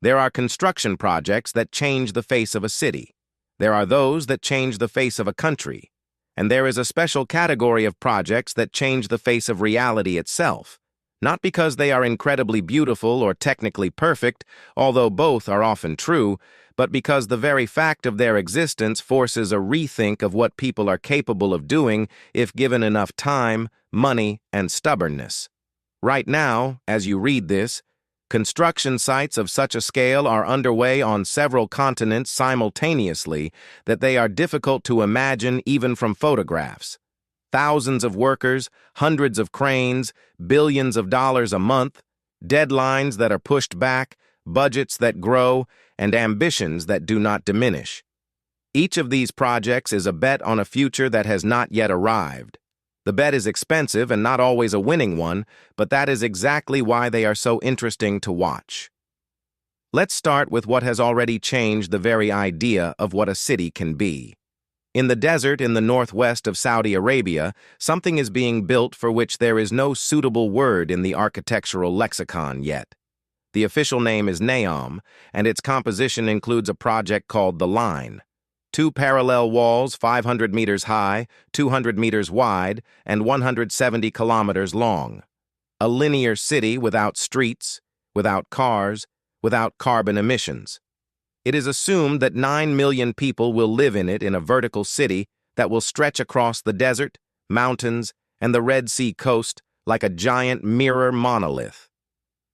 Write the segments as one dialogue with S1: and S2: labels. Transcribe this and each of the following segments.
S1: There are construction projects that change the face of a city. There are those that change the face of a country. And there is a special category of projects that change the face of reality itself, not because they are incredibly beautiful or technically perfect, although both are often true, but because the very fact of their existence forces a rethink of what people are capable of doing if given enough time, money, and stubbornness. Right now, as you read this, construction sites of such a scale are underway on several continents simultaneously that they are difficult to imagine even from photographs. Thousands of workers, hundreds of cranes, billions of dollars a month, deadlines that are pushed back, budgets that grow, and ambitions that do not diminish. Each of these projects is a bet on a future that has not yet arrived. The bet is expensive and not always a winning one, but that is exactly why they are so interesting to watch. Let's start with what has already changed the very idea of what a city can be. In the desert in the northwest of Saudi Arabia, something is being built for which there is no suitable word in the architectural lexicon yet. The official name is Neom, and its composition includes a project called The Line. 2 parallel walls 500 meters high, 200 meters wide, and 170 kilometers long. A linear city without streets, without cars, without carbon emissions. It is assumed that 9 million people will live in it in a vertical city that will stretch across the desert, mountains, and the Red Sea coast like a giant mirror monolith.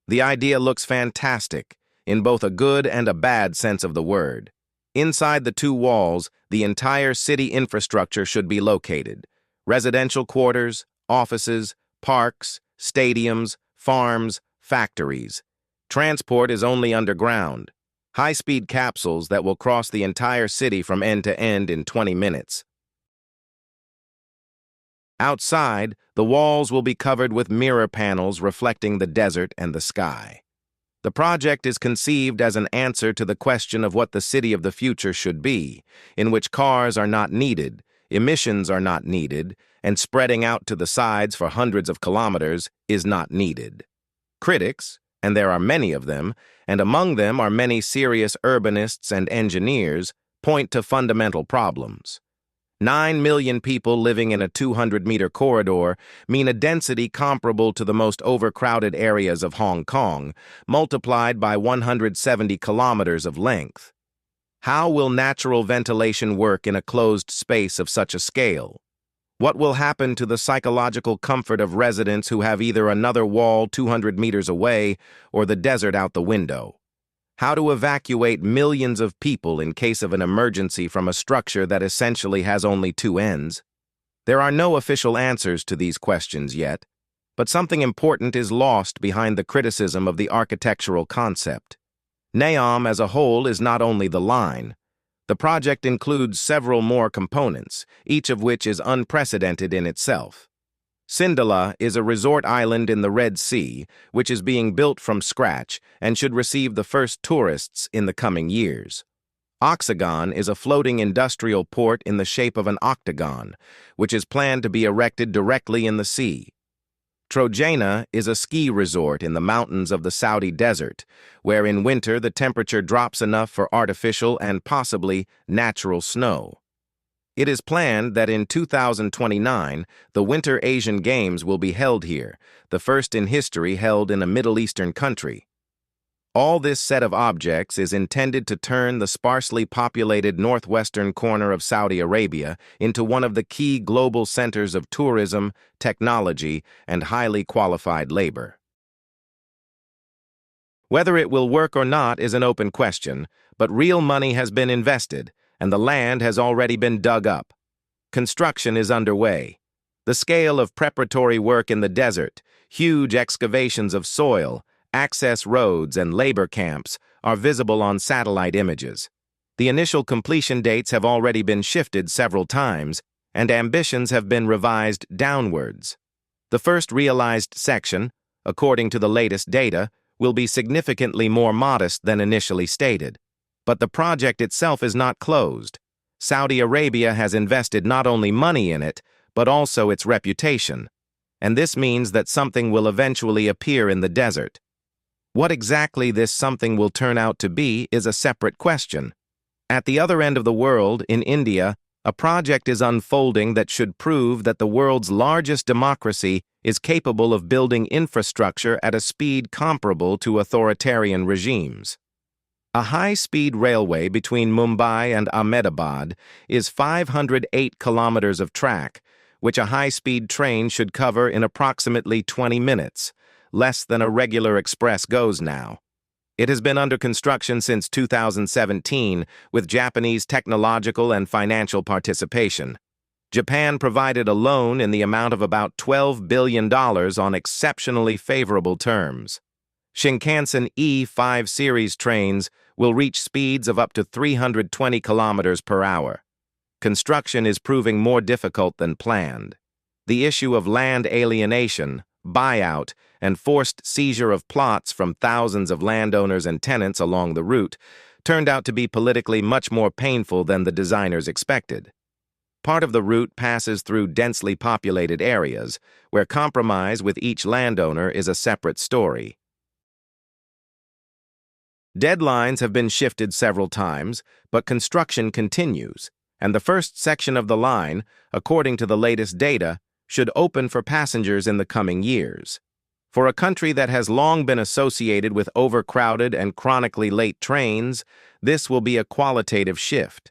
S1: The idea looks fantastic, in both a good and a bad sense of the word. Inside the 2 walls, the entire city infrastructure should be located. Residential quarters, offices, parks, stadiums, farms, factories. Transport is only underground. High-speed capsules that will cross the entire city from end to end in 20 minutes. Outside, the walls will be covered with mirror panels reflecting the desert and the sky. The project is conceived as an answer to the question of what the city of the future should be, in which cars are not needed, emissions are not needed, and spreading out to the sides for hundreds of kilometers is not needed. Critics, and there are many of them, and among them are many serious urbanists and engineers, point to fundamental problems. 9 million people living in a 200-meter corridor mean a density comparable to the most overcrowded areas of Hong Kong, multiplied by 170 kilometers of length. How will natural ventilation work in a closed space of such a scale? What will happen to the psychological comfort of residents who have either another wall 200 meters away or the desert out the window? How to evacuate millions of people in case of an emergency from a structure that essentially has only 2 ends? There are no official answers to these questions yet, but something important is lost behind the criticism of the architectural concept. Neom as a whole is not only the line. The project includes several more components, each of which is unprecedented in itself. Sindalah is a resort island in the Red Sea, which is being built from scratch and should receive the first tourists in the coming years. Oxagon is a floating industrial port in the shape of an octagon, which is planned to be erected directly in the sea. Trojana is a ski resort in the mountains of the Saudi desert, where in winter the temperature drops enough for artificial and possibly natural snow. It is planned that in 2029, the Winter Asian Games will be held here, the first in history held in a Middle Eastern country. All this set of objects is intended to turn the sparsely populated northwestern corner of Saudi Arabia into one of the key global centers of tourism, technology, and highly qualified labor. Whether it will work or not is an open question, but real money has been invested, and the land has already been dug up. Construction is underway. The scale of preparatory work in the desert, huge excavations of soil, access roads, and labor camps are visible on satellite images. The initial completion dates have already been shifted several times, and ambitions have been revised downwards. The first realized section, according to the latest data, will be significantly more modest than initially stated. But the project itself is not closed. Saudi Arabia has invested not only money in it, but also its reputation. And this means that something will eventually appear in the desert. What exactly this something will turn out to be is a separate question. At the other end of the world, in India, a project is unfolding that should prove that the world's largest democracy is capable of building infrastructure at a speed comparable to authoritarian regimes. A high-speed railway between Mumbai and Ahmedabad is 508 kilometers of track, which a high-speed train should cover in approximately 20 minutes, less than a regular express goes now. It has been under construction since 2017, with Japanese technological and financial participation. Japan provided a loan in the amount of about $12 billion on exceptionally favorable terms. Shinkansen E5 series trains will reach speeds of up to 320 kilometers per hour. Construction is proving more difficult than planned. The issue of land alienation, buyout, and forced seizure of plots from thousands of landowners and tenants along the route turned out to be politically much more painful than the designers expected. Part of the route passes through densely populated areas, where compromise with each landowner is a separate story. Deadlines have been shifted several times, but construction continues, and the first section of the line, according to the latest data, should open for passengers in the coming years. For a country that has long been associated with overcrowded and chronically late trains, this will be a qualitative shift.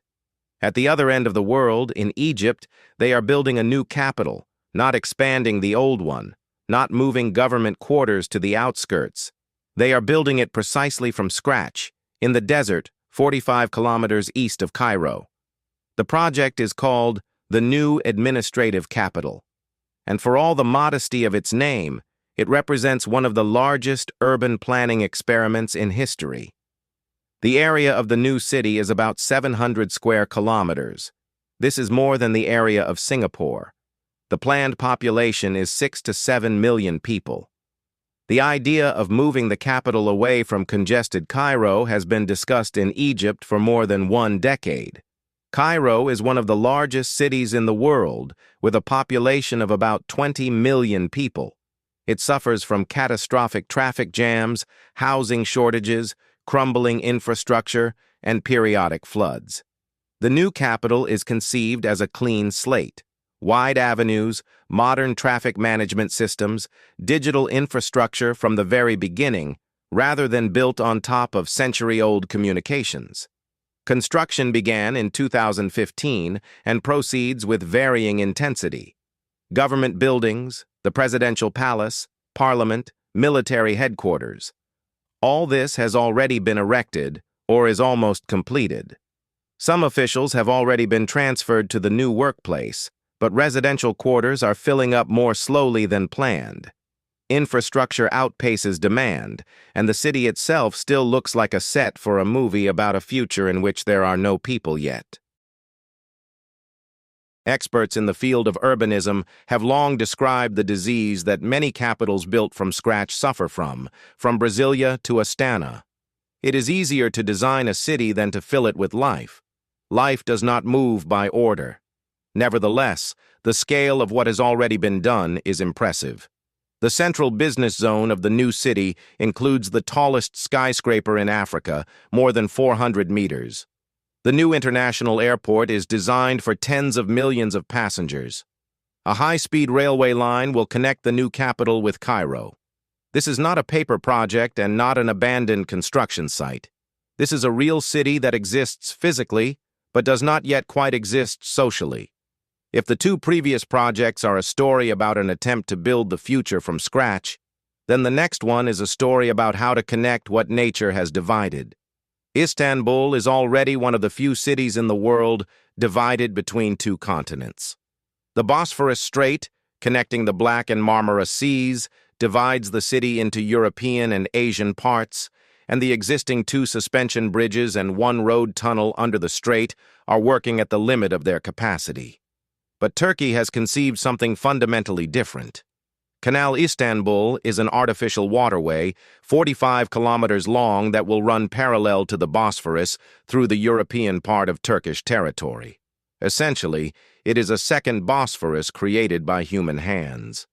S1: At the other end of the world, in Egypt, they are building a new capital, not expanding the old one, not moving government quarters to the outskirts. They are building it precisely from scratch, in the desert, 45 kilometers east of Cairo. The project is called the New Administrative Capital, and for all the modesty of its name, it represents one of the largest urban planning experiments in history. The area of the new city is about 700 square kilometers. This is more than the area of Singapore. The planned population is 6 to 7 million people. The idea of moving the capital away from congested Cairo has been discussed in Egypt for more than 1 decade. Cairo is one of the largest cities in the world, with a population of about 20 million people. It suffers from catastrophic traffic jams, housing shortages, crumbling infrastructure, and periodic floods. The new capital is conceived as a clean slate. Wide avenues, modern traffic management systems, digital infrastructure from the very beginning, rather than built on top of century-old communications. Construction began in 2015 and proceeds with varying intensity. Government buildings, the presidential palace, parliament, military headquarters. All this has already been erected or is almost completed. Some officials have already been transferred to the new workplace, but residential quarters are filling up more slowly than planned. Infrastructure outpaces demand, and the city itself still looks like a set for a movie about a future in which there are no people yet. Experts in the field of urbanism have long described the disease that many capitals built from scratch suffer from Brasilia to Astana. It is easier to design a city than to fill it with life. Life does not move by order. Nevertheless, the scale of what has already been done is impressive. The central business zone of the new city includes the tallest skyscraper in Africa, more than 400 meters. The new international airport is designed for tens of millions of passengers. A high-speed railway line will connect the new capital with Cairo. This is not a paper project and not an abandoned construction site. This is a real city that exists physically, but does not yet quite exist socially. If the 2 previous projects are a story about an attempt to build the future from scratch, then the next one is a story about how to connect what nature has divided. Istanbul is already one of the few cities in the world divided between 2 continents. The Bosphorus Strait, connecting the Black and Marmara Seas, divides the city into European and Asian parts, and the existing 2 suspension bridges and 1 road tunnel under the strait are working at the limit of their capacity. But Turkey has conceived something fundamentally different. Canal Istanbul is an artificial waterway, 45 kilometers long, that will run parallel to the Bosphorus through the European part of Turkish territory. Essentially, it is a second Bosphorus created by human hands.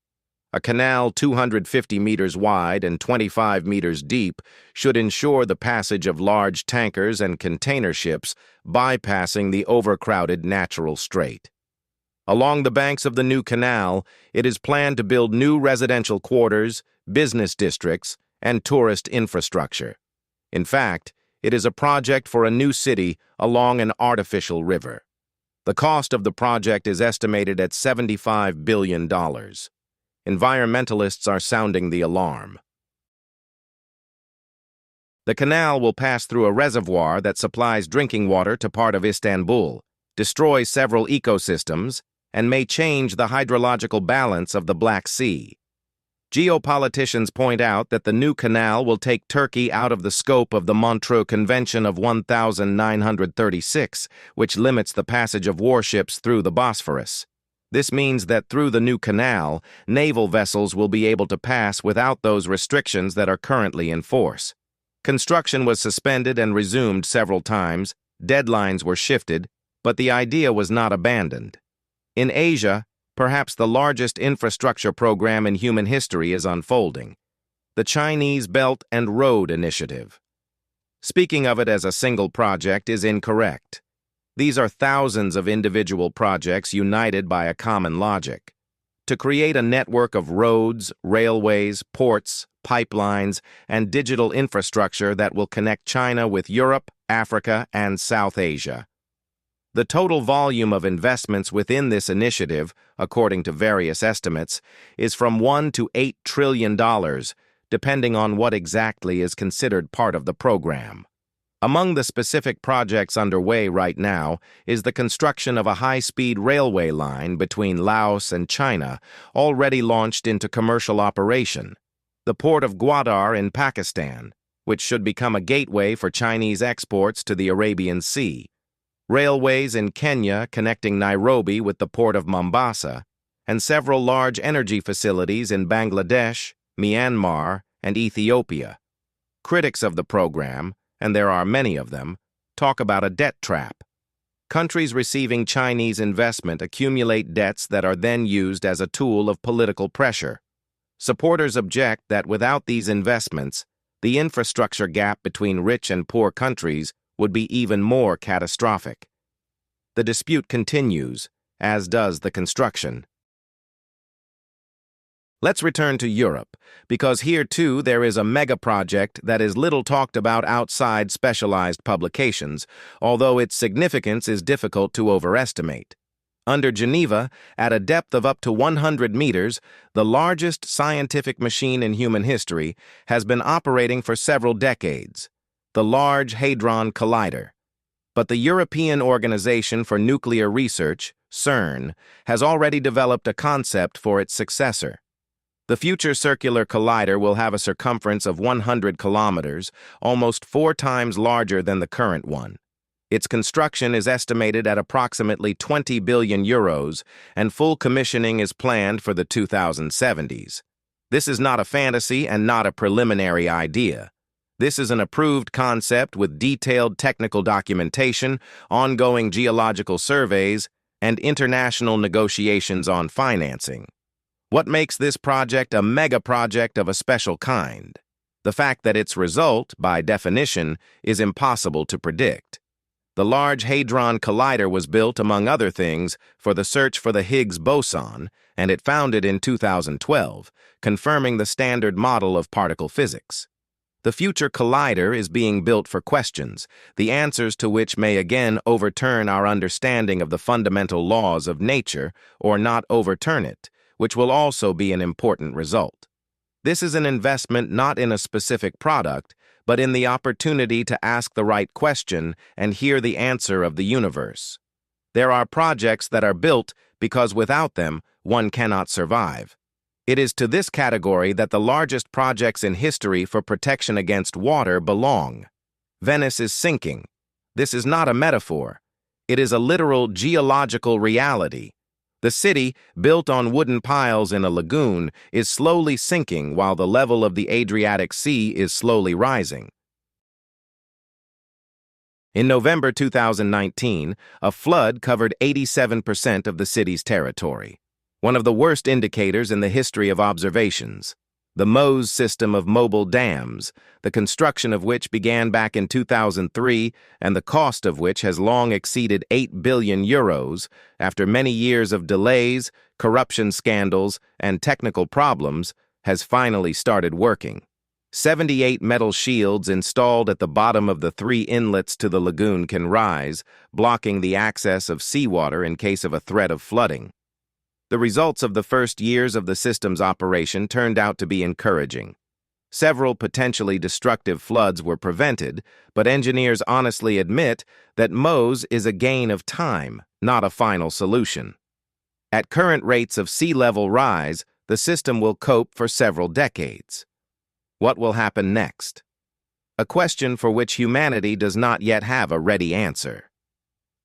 S1: A canal 250 meters wide and 25 meters deep should ensure the passage of large tankers and container ships, bypassing the overcrowded natural strait. Along the banks of the new canal, it is planned to build new residential quarters, business districts, and tourist infrastructure. In fact, it is a project for a new city along an artificial river. The cost of the project is estimated at $75 billion. Environmentalists are sounding the alarm. The canal will pass through a reservoir that supplies drinking water to part of Istanbul, destroy several ecosystems, and may change the hydrological balance of the Black Sea. Geopoliticians point out that the new canal will take Turkey out of the scope of the Montreux Convention of 1936, which limits the passage of warships through the Bosphorus. This means that through the new canal, naval vessels will be able to pass without those restrictions that are currently in force. Construction was suspended and resumed several times, deadlines were shifted, but the idea was not abandoned. In Asia, perhaps the largest infrastructure program in human history is unfolding: the Chinese Belt and Road Initiative. Speaking of it as a single project is incorrect. These are thousands of individual projects united by a common logic. To create a network of roads, railways, ports, pipelines, and digital infrastructure that will connect China with Europe, Africa, and South Asia. The total volume of investments within this initiative, according to various estimates, is from $1 to $8 trillion, depending on what exactly is considered part of the program. Among the specific projects underway right now is the construction of a high-speed railway line between Laos and China, already launched into commercial operation, the port of Gwadar in Pakistan, which should become a gateway for Chinese exports to the Arabian Sea, railways in Kenya connecting Nairobi with the port of Mombasa, and several large energy facilities in Bangladesh, Myanmar, and Ethiopia. Critics of the program, and there are many of them, talk about a debt trap. Countries receiving Chinese investment accumulate debts that are then used as a tool of political pressure. Supporters object that without these investments, the infrastructure gap between rich and poor countries would be even more catastrophic. The dispute continues, as does the construction. Let's return to Europe, because here too there is a mega project that is little talked about outside specialized publications, although its significance is difficult to overestimate. Under Geneva, at a depth of up to 100 meters, the largest scientific machine in human history has been operating for several decades: the Large Hadron Collider. But the European Organization for Nuclear Research, CERN, has already developed a concept for its successor. The future circular collider will have a circumference of 100 kilometers, almost 4 times larger than the current one. Its construction is estimated at approximately 20 billion euros, and full commissioning is planned for the 2070s. This is not a fantasy and not a preliminary idea. This is an approved concept with detailed technical documentation, ongoing geological surveys, and international negotiations on financing. What makes this project a mega project of a special kind? The fact that its result, by definition, is impossible to predict. The Large Hadron Collider was built, among other things, for the search for the Higgs boson, and it found it in 2012, confirming the standard model of particle physics. The future collider is being built for questions, the answers to which may again overturn our understanding of the fundamental laws of nature, or not overturn it, which will also be an important result. This is an investment not in a specific product, but in the opportunity to ask the right question and hear the answer of the universe. There are projects that are built because without them, one cannot survive. It is to this category that the largest projects in history for protection against water belong. Venice is sinking. This is not a metaphor. It is a literal geological reality. The city, built on wooden piles in a lagoon, is slowly sinking while the level of the Adriatic Sea is slowly rising. In November 2019, a flood covered 87% of the city's territory. one of the worst indicators in the history of observations. The Mose system of mobile dams, the construction of which began back in 2003 and the cost of which has long exceeded 8 billion euros, after many years of delays, corruption scandals, and technical problems, has finally started working. 78 metal shields installed at the bottom of the 3 inlets to the lagoon can rise, blocking the access of seawater in case of a threat of flooding. The results of the first years of the system's operation turned out to be encouraging. Several potentially destructive floods were prevented, but engineers honestly admit that Mose is a gain of time, not a final solution. At current rates of sea level rise, the system will cope for several decades. What will happen next? A question for which humanity does not yet have a ready answer.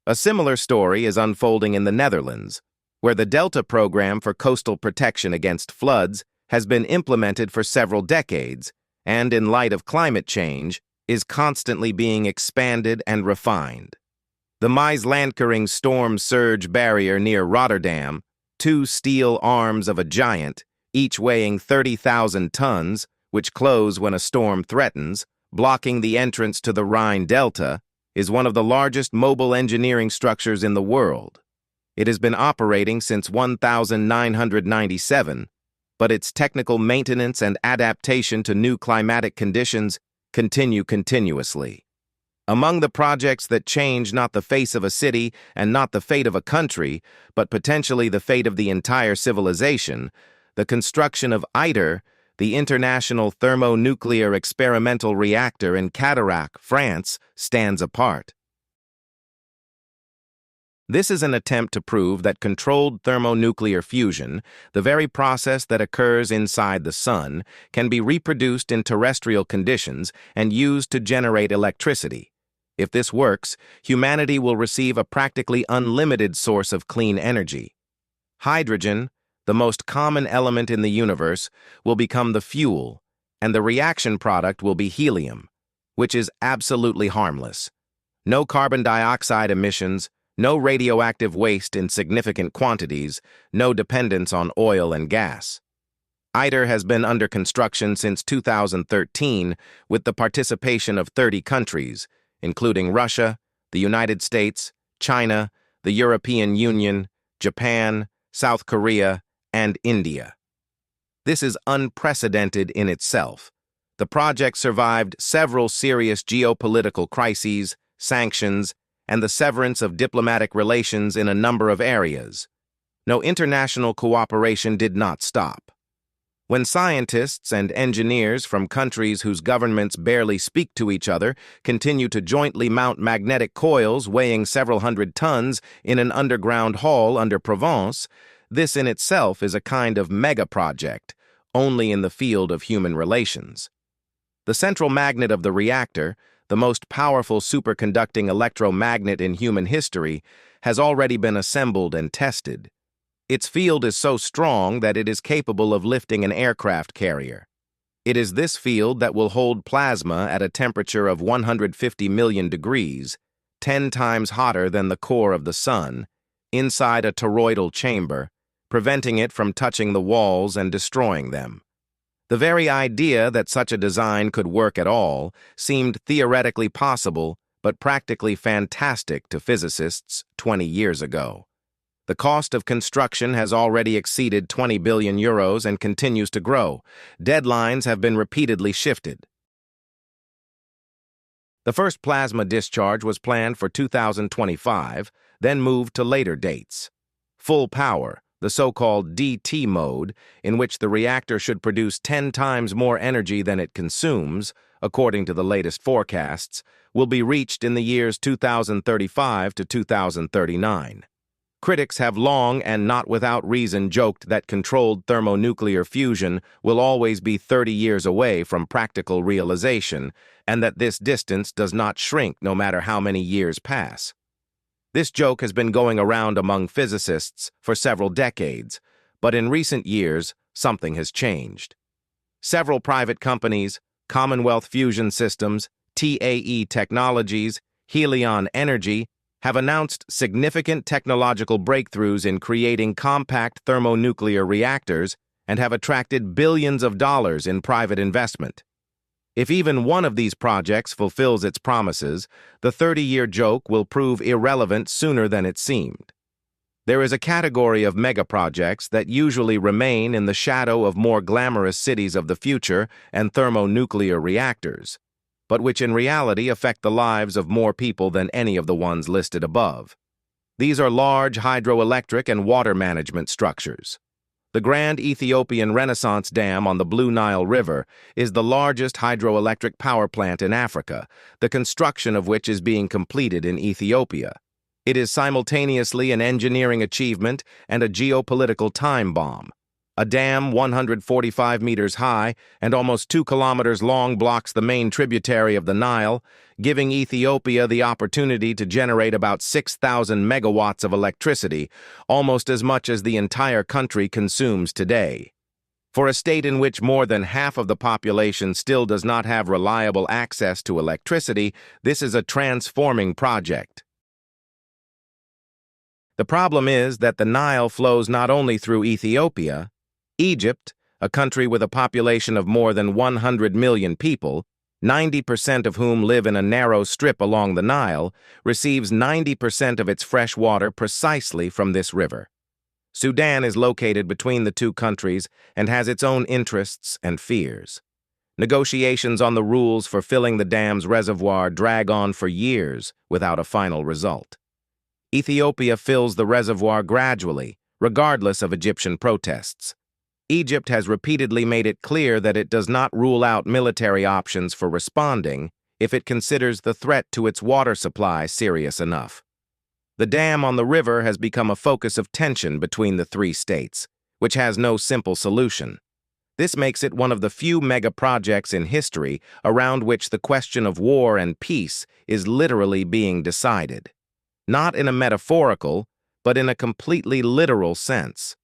S1: A similar story is unfolding in the Netherlands, where the Delta program for coastal protection against floods has been implemented for several decades and, in light of climate change, is constantly being expanded and refined. The Maaslankering storm surge barrier near Rotterdam, 2 steel arms of a giant, each weighing 30,000 tons, which close when a storm threatens, blocking the entrance to the Rhine Delta, is one of the largest mobile engineering structures in the world. It has been operating since 1997, but its technical maintenance and adaptation to new climatic conditions continue continuously. Among the projects that change not the face of a city and not the fate of a country, but potentially the fate of the entire civilization, the construction of ITER, the International Thermonuclear Experimental Reactor in Cadarache, France, stands apart. This is an attempt to prove that controlled thermonuclear fusion, the very process that occurs inside the sun, can be reproduced in terrestrial conditions and used to generate electricity. If this works, humanity will receive a practically unlimited source of clean energy. Hydrogen, the most common element in the universe, will become the fuel, and the reaction product will be helium, which is absolutely harmless. No carbon dioxide emissions, no radioactive waste in significant quantities, no dependence on oil and gas. ITER has been under construction since 2013 with the participation of 30 countries, including Russia, the United States, China, the European Union, Japan, South Korea, and India. This is unprecedented in itself. The project survived several serious geopolitical crises, sanctions, and the severance of diplomatic relations in a number of areas. No international cooperation did not stop. When scientists and engineers from countries whose governments barely speak to each other continue to jointly mount magnetic coils weighing several hundred tons in an underground hall under Provence, this in itself is a kind of mega-project, only in the field of human relations. The central magnet of the reactor, the most powerful superconducting electromagnet in human history, has already been assembled and tested. Its field is so strong that it is capable of lifting an aircraft carrier. It is this field that will hold plasma at a temperature of 150 million degrees, 10 times hotter than the core of the sun, inside a toroidal chamber, preventing it from touching the walls and destroying them. The very idea that such a design could work at all seemed theoretically possible but practically fantastic to physicists 20 years ago. The cost of construction has already exceeded 20 billion euros and continues to grow. Deadlines have been repeatedly shifted. The first plasma discharge was planned for 2025, then moved to later dates. Full power, the so-called DT mode, in which the reactor should produce 10 times more energy than it consumes, according to the latest forecasts, will be reached in the years 2035 to 2039. Critics have long and not without reason joked that controlled thermonuclear fusion will always be 30 years away from practical realization, and that this distance does not shrink no matter how many years pass. This joke has been going around among physicists for several decades, but in recent years, something has changed. Several private companies, Commonwealth Fusion Systems, TAE Technologies, Helion Energy, have announced significant technological breakthroughs in creating compact thermonuclear reactors and have attracted billions of dollars in private investment. If even one of these projects fulfills its promises, the 30-year joke will prove irrelevant sooner than it seemed. There is a category of megaprojects that usually remain in the shadow of more glamorous cities of the future and thermonuclear reactors, but which in reality affect the lives of more people than any of the ones listed above. These are large hydroelectric and water management structures. The Grand Ethiopian Renaissance Dam on the Blue Nile River is the largest hydroelectric power plant in Africa, the construction of which is being completed in Ethiopia. It is simultaneously an engineering achievement and a geopolitical time bomb. A dam 145 meters high and almost 2 kilometers long blocks the main tributary of the Nile, giving Ethiopia the opportunity to generate about 6,000 megawatts of electricity, almost as much as the entire country consumes today. For a state in which more than half of the population still does not have reliable access to electricity, this is a transforming project. The problem is that the Nile flows not only through Ethiopia. Egypt, a country with a population of more than 100 million people, 90% of whom live in a narrow strip along the Nile, receives 90% of its fresh water precisely from this river. Sudan is located between the two countries and has its own interests and fears. Negotiations on the rules for filling the dam's reservoir drag on for years without a final result. Ethiopia fills the reservoir gradually, regardless of Egyptian protests. Egypt has repeatedly made it clear that it does not rule out military options for responding if it considers the threat to its water supply serious enough. The dam on the river has become a focus of tension between the three states, which has no simple solution. This makes it one of the few mega-projects in history around which the question of war and peace is literally being decided. Not in a metaphorical, but in a completely literal sense.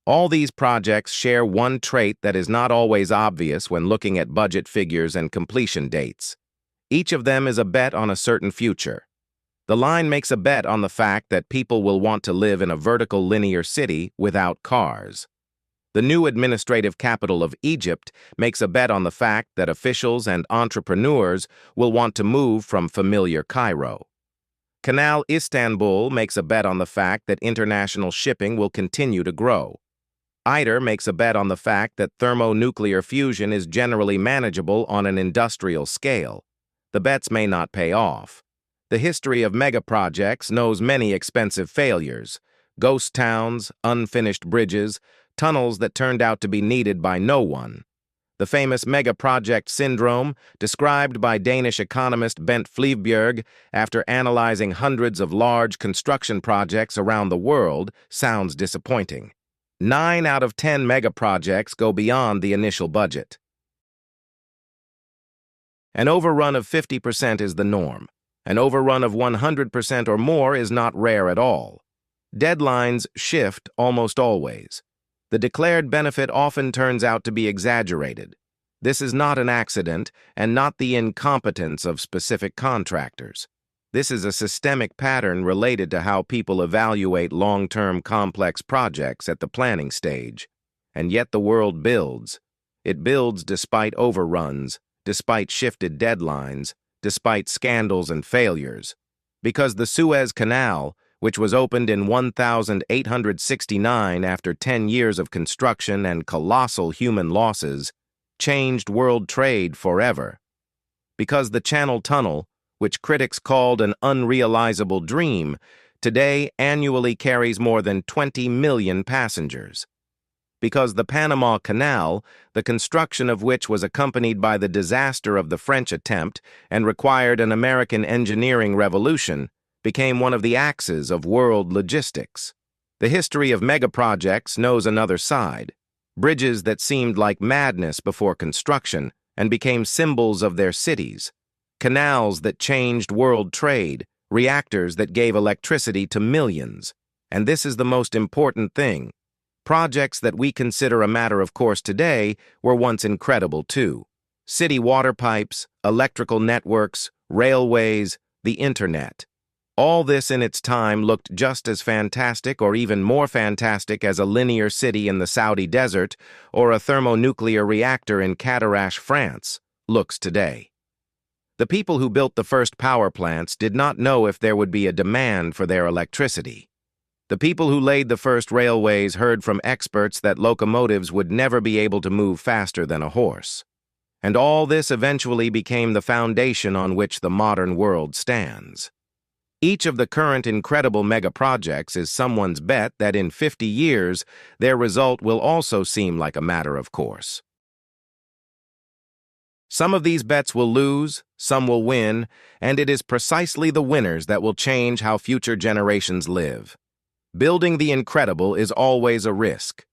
S1: All these projects share one trait that is not always obvious when looking at budget figures and completion dates. Each of them is a bet on a certain future. The line makes a bet on the fact that people will want to live in a vertical linear city without cars. The new administrative capital of Egypt makes a bet on the fact that officials and entrepreneurs will want to move from familiar Cairo. Canal Istanbul makes a bet on the fact that international shipping will continue to grow. ITER makes a bet on the fact that thermonuclear fusion is generally manageable on an industrial scale. The bets may not pay off. The history of megaprojects knows many expensive failures: ghost towns, unfinished bridges, tunnels that turned out to be needed by no one. The famous megaproject syndrome, described by Danish economist Bent Fleabjerg after analyzing hundreds of large construction projects around the world, sounds disappointing. 9 out of 10 megaprojects go beyond the initial budget. An overrun of 50% is the norm. An overrun of 100% or more is not rare at all. Deadlines shift almost always. The declared benefit often turns out to be exaggerated. This is not an accident and not the incompetence of specific contractors. This is a systemic pattern related to how people evaluate long-term complex projects at the planning stage. And yet the world builds. It builds despite overruns, despite shifted deadlines, despite scandals and failures. Because the Suez Canal, which was opened in 1869 after 10 years of construction and colossal human losses, changed world trade forever. Because the Channel Tunnel, which critics called an unrealizable dream, today annually carries more than 20 million passengers. Because the Panama Canal, the construction of which was accompanied by the disaster of the French attempt and required an American engineering revolution, became one of the axes of world logistics. The history of megaprojects knows another side. Bridges that seemed like madness before construction and became symbols of their cities. Canals that changed world trade, reactors that gave electricity to millions. And this is the most important thing. Projects that we consider a matter of course today were once incredible too. City water pipes, electrical networks, railways, the internet. All this in its time looked just as fantastic or even more fantastic as a linear city in the Saudi desert or a thermonuclear reactor in Cadarache, France, looks today. The people who built the first power plants did not know if there would be a demand for their electricity. The people who laid the first railways heard from experts that locomotives would never be able to move faster than a horse. And all this eventually became the foundation on which the modern world stands. Each of the current incredible megaprojects is someone's bet that in 50 years, their result will also seem like a matter of course. Some of these bets will lose, some will win, and it is precisely the winners that will change how future generations live. Building the incredible is always a risk,